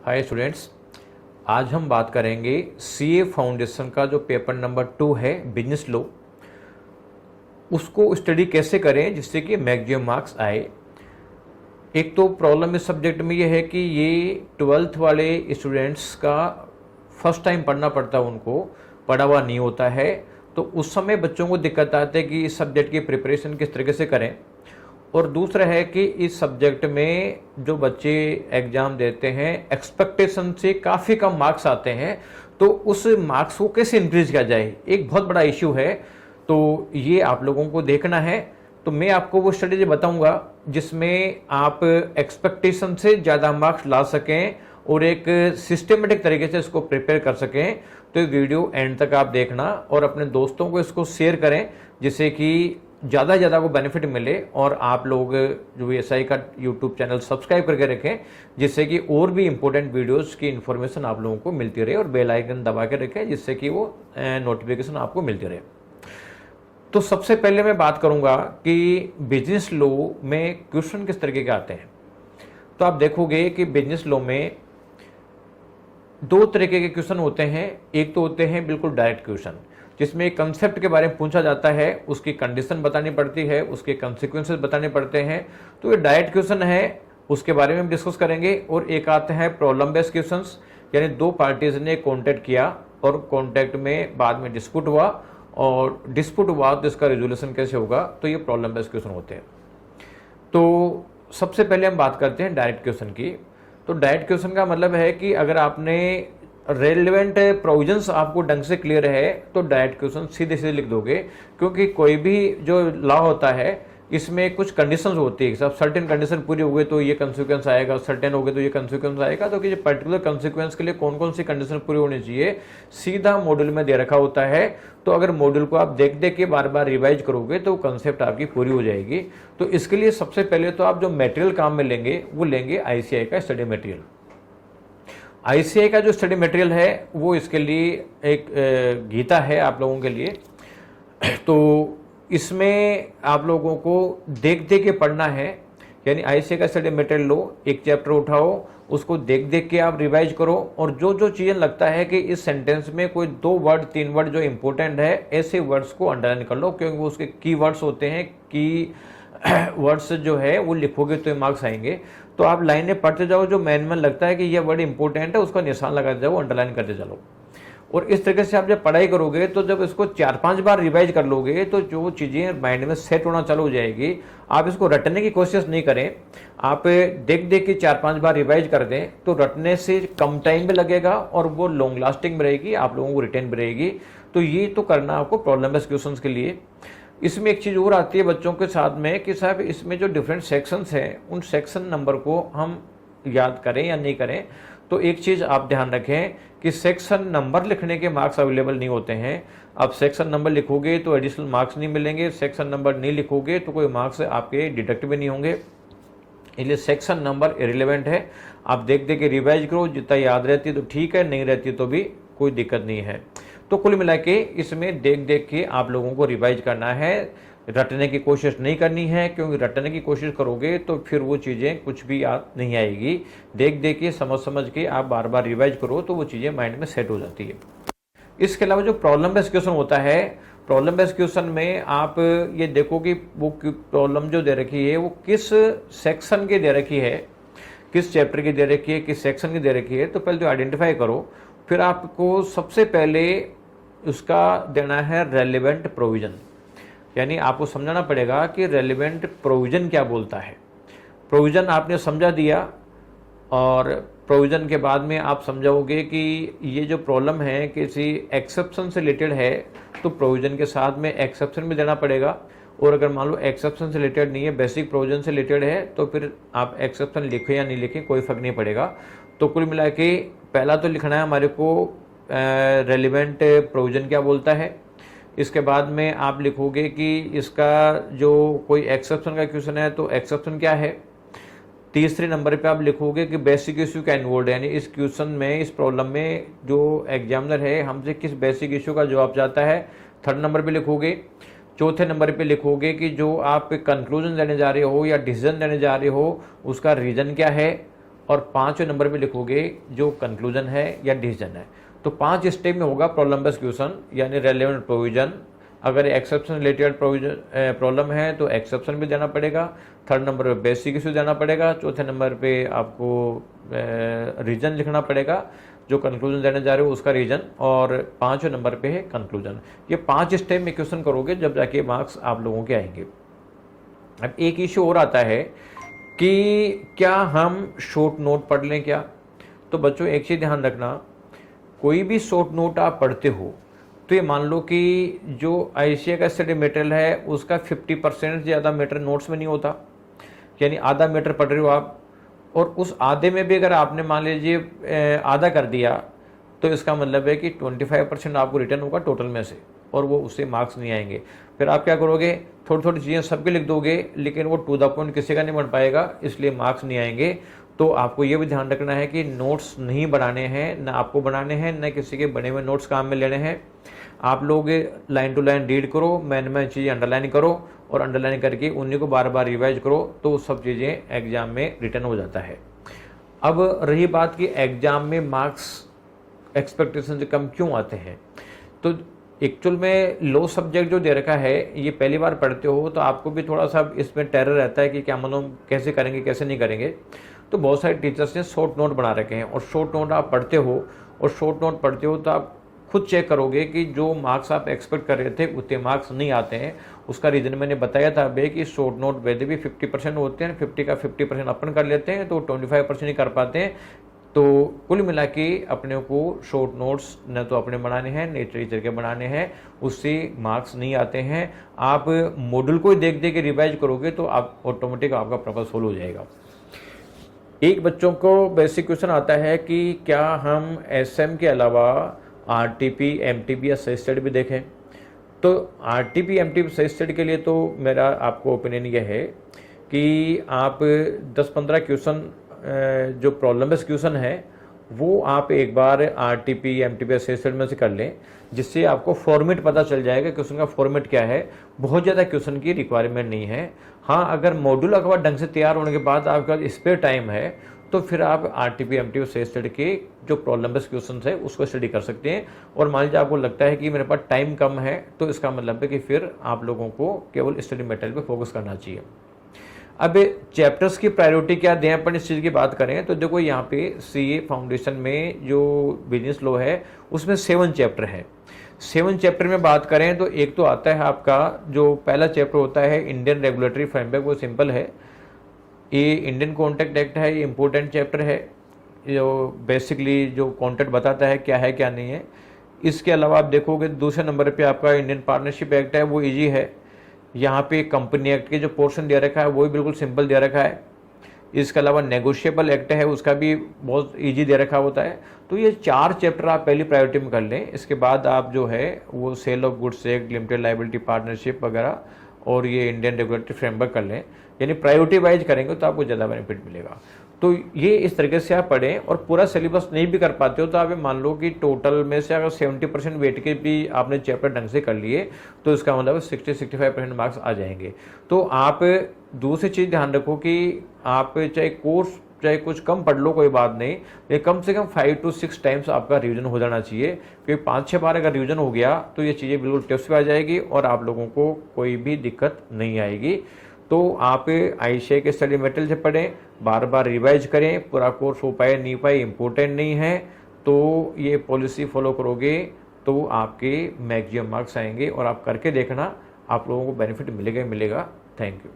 Hi students, आज हम बात करेंगे सीए फाउंडेशन का जो पेपर नंबर 2 है बिजनेस लॉ, उसको स्टडी कैसे करें जिससे कि मैक्सिमम मार्क्स आए। एक तो प्रॉब्लम इस सब्जेक्ट में ये है कि ये 12th वाले स्टूडेंट्स का फर्स्ट टाइम पढ़ना पड़ता है, उनको पढ़ा हुआ नहीं होता है, तो उस समय बच्चों को दिक्कत आती है कि इस सब्जेक्ट की प्रिपरेशन किस तरीके से करें। और दूसरा है कि इस सब्जेक्ट में जो बच्चे एग्ज़ाम देते हैं एक्सपेक्टेशन से काफ़ी कम मार्क्स आते हैं, तो उस मार्क्स को कैसे इंक्रीज किया जाए, एक बहुत बड़ा इश्यू है। तो ये आप लोगों को देखना है। तो मैं आपको वो स्ट्रेटेजी बताऊंगा जिसमें आप एक्सपेक्टेशन से ज़्यादा मार्क्स ला सकें और एक सिस्टमेटिक तरीके से इसको प्रिपेयर कर सकें। तो ये वीडियो एंड तक आप देखना और अपने दोस्तों को इसको शेयर करें जिससे कि ज़्यादा से ज़्यादा को बेनिफिट मिले। और आप लोग जो एसआई का यूट्यूब चैनल सब्सक्राइब करके रखें जिससे कि और भी इंपॉर्टेंट वीडियोस की इन्फॉर्मेशन आप लोगों को मिलती रहे, और बेल आइकन दबा के रखें जिससे कि वो नोटिफिकेशन आपको मिलती रहे। तो सबसे पहले मैं बात करूंगा कि बिजनेस लॉ में क्वेश्चन किस तरीके के आते हैं। तो आप देखोगे कि बिजनेस लॉ में दो तरीके के क्वेश्चन होते हैं। एक तो होते हैं बिल्कुल डायरेक्ट क्वेश्चन जिसमें कंसेप्ट के बारे में पूछा जाता है, उसकी कंडीशन बतानी पड़ती है, उसके कॉन्सिक्वेंसेस बताने पड़ते हैं। तो ये डायरेक्ट क्वेश्चन है, उसके बारे में हम डिस्कस करेंगे। और एक आते हैं प्रॉब्लम बेस्ड क्वेश्चंस, यानी दो पार्टीज ने कॉन्टैक्ट किया और कॉन्टैक्ट में बाद में डिस्प्यूट हुआ, और डिस्प्यूट हुआ तो इसका रिजोल्यूशन कैसे होगा, तो ये प्रॉब्लम बेस्ड क्वेश्चन होते हैं। तो सबसे पहले हम बात करते हैं डायरेक्ट क्वेश्चन की। तो डायरेक्ट क्वेश्चन का मतलब है कि अगर आपने रेलिवेंट प्रोविजंस आपको ढंग से क्लियर है तो डायरेक्ट क्वेश्चन सीधे सीधे लिख दोगे, क्योंकि कोई भी जो लॉ होता है इसमें कुछ कंडीशंस होती है। सब सर्टेन कंडीशन पूरी हो गई तो ये कंसिक्वेंस आएगा, सर्टेन हो गए तो ये कंसिक्वेंस आएगा। तो कि पर्टिकुलर कंसिक्वेंस के लिए कौन कौन सी कंडीशन पूरी होनी चाहिए सीधा मॉड्यूल में दे रखा होता है। तो अगर मॉड्यूल को आप देख देख के बार बार रिवाइज करोगे तो कंसेप्ट आपकी पूरी हो जाएगी। तो इसके लिए सबसे पहले तो आप जो मटेरियल काम में लेंगे वो लेंगे आईसीआई का स्टडी मटेरियल। आईसीआई का जो स्टडी मटेरियल है वो इसके लिए एक गीता है आप लोगों के लिए। तो इसमें आप लोगों को देख देख के पढ़ना है, यानी आईसीआई का स्टडी मटेरियल लो, एक चैप्टर उठाओ, उसको देख देख के आप रिवाइज करो। और जो जो चीज़ें लगता है कि इस सेंटेंस में कोई 2 वर्ड 3 वर्ड जो इंपॉर्टेंट है, ऐसे वर्ड्स को अंडरलाइन कर लो, क्योंकि वो उसके की वर्ड्स होते हैं। की वर्ड्स जो है वो लिखोगे तो मार्क्स आएंगे। तो आप लाइनें पढ़ते जाओ, जो मैन में लगता है कि ये वर्ड इंपॉर्टेंट है उसका निशान लगाते जाओ, अंडरलाइन करते चलो। और इस तरीके से आप जब पढ़ाई करोगे तो जब इसको 4-5 बार रिवाइज कर लोगे तो जो चीज़ें माइंड में सेट होना चालू हो जाएगी। आप इसको रटने की कोशिश नहीं करें, आप देख देख के 4-5 बार रिवाइज कर दें तो रटने से कम टाइम भी लगेगा और वो लॉन्ग लास्टिंग में रहेगी, आप लोगों को रिटेन भी रहेगी। तो ये तो करना आपको प्रॉब्लम बेस्ड क्वेश्चंस के लिए। इसमें एक चीज़ और आती है बच्चों के साथ में कि साहब इसमें जो डिफरेंट सेक्शंस हैं उन सेक्शन नंबर को हम याद करें या नहीं करें। तो एक चीज़ आप ध्यान रखें कि सेक्शन नंबर लिखने के मार्क्स अवेलेबल नहीं होते हैं। अब सेक्शन नंबर लिखोगे तो एडिशनल मार्क्स नहीं मिलेंगे, सेक्शन नंबर नहीं लिखोगे तो कोई मार्क्स आपके डिडक्ट भी नहीं होंगे। इसलिए सेक्शन नंबर इरेलेवेंट है, आप देख देख के रिवाइज करो, जितना याद रहती है तो ठीक है, नहीं रहती तो भी कोई दिक्कत नहीं है। तो कुल मिला के इसमें देख देख के आप लोगों को रिवाइज करना है, रटने की कोशिश नहीं करनी है, क्योंकि रटने की कोशिश करोगे तो फिर वो चीज़ें कुछ भी याद नहीं आएगी। देख देख के समझ के आप बार बार रिवाइज करो तो वो चीज़ें माइंड में सेट हो जाती है। इसके अलावा जो प्रॉब्लम बेस्ड क्वेश्चन होता है, प्रॉब्लम बेस्ड क्वेश्चन में आप ये देखो कि वो प्रॉब्लम जो दे रखी है वो किस सेक्शन की दे रखी है, किस चैप्टर की दे रखी है, किस सेक्शन की दे रखी है। तो पहले तो आइडेंटिफाई करो, फिर आपको सबसे पहले उसका देना है रेलिवेंट प्रोविजन, यानी आपको समझाना पड़ेगा कि रेलिवेंट प्रोविजन क्या बोलता है। प्रोविजन आपने समझा दिया और प्रोविजन के बाद में आप समझाओगे कि ये जो प्रॉब्लम है किसी एक्सेप्शन से रिलेटेड है, तो प्रोविजन के साथ में एक्सेप्शन भी देना पड़ेगा। और अगर मान लो एक्सेप्शन से रिलेटेड नहीं है, बेसिक प्रोविजन से रिलेटेड है, तो फिर आप एक्सेप्शन लिखें या नहीं लिखें कोई फर्क नहीं पड़ेगा। तो कुल मिला के पहला तो लिखना है हमारे को रेलिवेंट प्रोविजन क्या बोलता है। इसके बाद में आप लिखोगे कि इसका जो कोई एक्सेप्शन का क्वेश्चन है तो एक्सेप्शन क्या है। तीसरे नंबर पे आप लिखोगे कि बेसिक इशू क्या इन्वॉल्व है, यानी इस क्वेश्चन में, इस प्रॉब्लम में जो एग्जामिनर है हमसे किस बेसिक इशू का जवाब चाहता है। थर्ड नंबर पे लिखोगे। चौथे नंबर पे लिखोगे कि जो आप कंक्लूजन देने जा रहे हो या डिसीजन देने जा रहे हो उसका रीज़न क्या है। और 5वें नंबर पे लिखोगे जो कंक्लूजन है या डिसीजन है। तो 5 स्टेप में होगा प्रॉब्लम बेस्ड क्वेश्चन, यानी रेलेवेंट प्रोविजन। अगर एक्सेप्शन रिलेटेड प्रोविजन प्रॉब्लम है तो एक्सेप्शन भी देना पड़ेगा। 3rd नंबर पे बेसिक इशू देना पड़ेगा। 4थे नंबर पे आपको रीजन लिखना पड़ेगा, जो कंक्लूजन देने जा रहे हो उसका रीजन, और 5वें नंबर पे है कंक्लूजन। ये 5 स्टेप में क्वेश्चन करोगे जब जाके मार्क्स आप लोगों के आएंगे। अब एक इशू और आता है कि क्या हम शॉर्ट नोट पढ़ लें क्या? तो बच्चों एक चीज़ ध्यान रखना, कोई भी शॉर्ट नोट आप पढ़ते हो तो ये मान लो कि जो आईसीए का स्टडी मटेरियल है उसका 50% से ज़्यादा मैटर नोट्स में नहीं होता, यानी आधा मैटर पढ़ रहे हो आप, और उस आधे में भी अगर आपने मान लीजिए आधा कर दिया तो इसका मतलब है कि 25% आपको रिटर्न होगा टोटल में से, और वो उससे मार्क्स नहीं आएंगे। फिर आप क्या करोगे, थोड़ी थोड़ी चीज़ें सबके लिख दोगे, लेकिन वो टू द पॉइंट किसी का नहीं बन पाएगा, इसलिए मार्क्स नहीं आएंगे। तो आपको ये भी ध्यान रखना है कि नोट्स नहीं बनाने हैं, ना आपको बनाने हैं, ना किसी के बने हुए नोट्स काम में लेने हैं। आप लोग लाइन टू लाइन रीड करो, मैन चीज़ें अंडरलाइन करो, और अंडरलाइन करके उन्हीं को बार बार रिवाइज करो, तो सब चीज़ें एग्जाम में रिटर्न हो जाता है। अब रही बात कि एग्जाम में मार्क्स एक्सपेक्टेशन से कम क्यों आते हैं, तो एक्चुअल में लो सब्जेक्ट जो दे रखा है, ये पहली बार पढ़ते हो तो आपको भी थोड़ा सा इसमें टेरर रहता है कि क्या मालूम कैसे करेंगे कैसे नहीं करेंगे। तो बहुत सारे टीचर्स ने शॉर्ट नोट बना रखे हैं, और शॉर्ट नोट आप पढ़ते हो, और शॉर्ट नोट पढ़ते हो तो आप खुद चेक करोगे कि जो मार्क्स आप एक्सपेक्ट कर रहे थे उतने मार्क्स नहीं आते हैं। उसका रीज़न मैंने बताया था अभी कि शॉर्ट नोट वैसे भी 50% होते हैं, 50 का 50% अपन कर लेते हैं, तो 25% ही कर पाते हैं। तो कुल मिला के अपने को शॉर्ट नोट्स न तो अपने बनाने हैं न टीचर के बनाने हैं, उससे मार्क्स नहीं आते हैं। आप मॉडल को देख देख के रिवाइज करोगे तो आप ऑटोमेटिक आपका पर्पस सोल्व हो जाएगा। एक बच्चों को बेसिक क्वेश्चन आता है कि क्या हम एसएम के अलावा आरटीपी, एमटीपी या सेल्फ स्टडी भी देखें? तो आरटीपी, एमटीपी, सेल्फ स्टडी के लिए तो मेरा आपको ओपिनियन यह है कि आप 10-15 क्वेश्चन जो प्रॉब्लम बेस्ड क्वेश्चन है वो आप एक बार आरटीपी, एमटीपी, सेल्फ स्टडी में से कर लें, जिससे आपको फॉर्मेट पता चल जाएगा क्वेश्चन का फॉर्मेट क्या है। बहुत ज़्यादा क्वेश्चन की रिक्वायरमेंट नहीं है। हाँ, अगर मॉड्यूल अखबार ढंग से तैयार होने के बाद आपके पास स्पेयर टाइम है तो फिर आप आरटीपी, एमटीपी, सेल्फ स्टडी के जो प्रॉब्लम बेस्ड क्वेश्चन है उसको स्टडी कर सकते हैं। और मान लीजिए आपको लगता है कि मेरे पास टाइम कम है, तो इसका मतलब है कि फिर आप लोगों को केवल स्टडी मटेरियल पे फोकस करना चाहिए। अब चैप्टर्स की प्रायोरिटी क्या दें, अपन इस चीज़ की बात करें तो देखो यहाँ पे सीए फाउंडेशन में जो बिजनेस लॉ है उसमें 7 चैप्टर है। 7 चैप्टर में बात करें तो एक तो आता है आपका जो पहला चैप्टर होता है इंडियन रेगुलेटरी फ्रेमवर्क, वो सिंपल है। ये इंडियन कॉन्ट्रैक्ट एक्ट है, ये इंपॉर्टेंट चैप्टर है, जो बेसिकली जो कॉन्ट्रैक्ट बताता है क्या नहीं है। इसके अलावा आप देखोगे दूसरे नंबर पे आपका इंडियन पार्टनरशिप एक्ट है, वो इजी है। यहाँ पे कंपनी एक्ट के जो पोर्शन दे रखा है वो भी बिल्कुल सिंपल दे रखा है। इसके अलावा नेगोशिएबल एक्ट है, उसका भी बहुत इजी दे रखा होता है। तो ये 4 चैप्टर आप पहली प्रायोरिटी में कर लें। इसके बाद आप जो है वो sale of goods act, limited liability partnership वगैरह और ये इंडियन रेगुलेटरी फ्रेमवर्क कर लें, यानी प्रायोरिटी वाइज करेंगे तो आपको ज़्यादा बेनिफिट मिलेगा। तो ये इस तरीके से आप पढ़ें। और पूरा सिलेबस नहीं भी कर पाते हो तो आप मान लो कि टोटल में से अगर 70% वेट के भी आपने चैप्टर ढंग से कर लिए तो इसका मतलब 60-65% मार्क्स आ जाएंगे। तो आप दूसरी चीज़ ध्यान रखो कि आप चाहे कोर्स चाहे कुछ कम पढ़ लो कोई बात नहीं, ये कम से कम 5 to 6 टाइम्स आपका रिवीजन हो जाना चाहिए, क्योंकि 5-6 बार अगर रिवीजन हो गया तो ये चीज़ें बिल्कुल टिप्स पे आ जाएगी और आप लोगों को कोई भी दिक्कत नहीं आएगी। तो आप आईसीए के स्टडी मटेरियल से पढ़ें, बार बार रिवाइज करें, पूरा कोर्स हो पाए नहीं पाए इम्पोर्टेंट नहीं है। तो ये पॉलिसी फॉलो करोगे तो आपके मैक्सिमम मार्क्स आएंगे और आप करके देखना, आप लोगों को बेनिफिट मिलेगा ही मिलेगा। Thank you.